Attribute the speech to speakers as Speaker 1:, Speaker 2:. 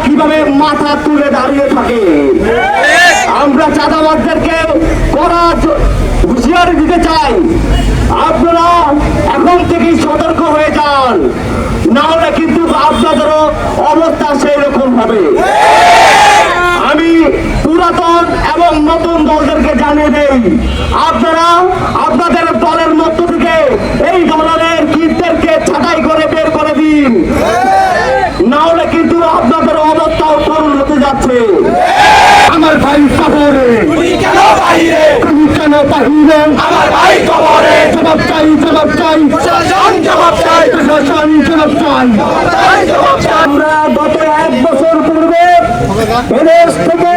Speaker 1: কিভাবে মাথা তুলে দাঁড়িয়ে থাকে। আমরা চাঁদাবাজদেরকে কড়া হুঁশিয়ারি দিতে চাই, আপনারা এখন থেকেই সতর্ক হয়ে যান, না হলে কিন্তু আপনাদেরও অবস্থা সেই রকম হবে। আমি পুরাতন এবং নতুন দলদেরকে জানিয়ে দেই, আপনারা আপনাদের দলের মধ্য থেকে এই দলের কীটদেরকে ছাঁটাই করে বের করে দিন, না হলে কিন্তু আপনাদের অবস্থাও করুণ হতে যাচ্ছে। আমার ভাই কবরে, তুমি কেন বাহিরে, তুমি কেন বাহিরে, আমার ভাই কবরে, জবাব চাই, জবাব চাই, প্রশাসন জবাব চাই, প্রশাসন জবাব চাই, জবাব চাই। আমরা গত 1 বছর পূর্বে এদেশ থেকে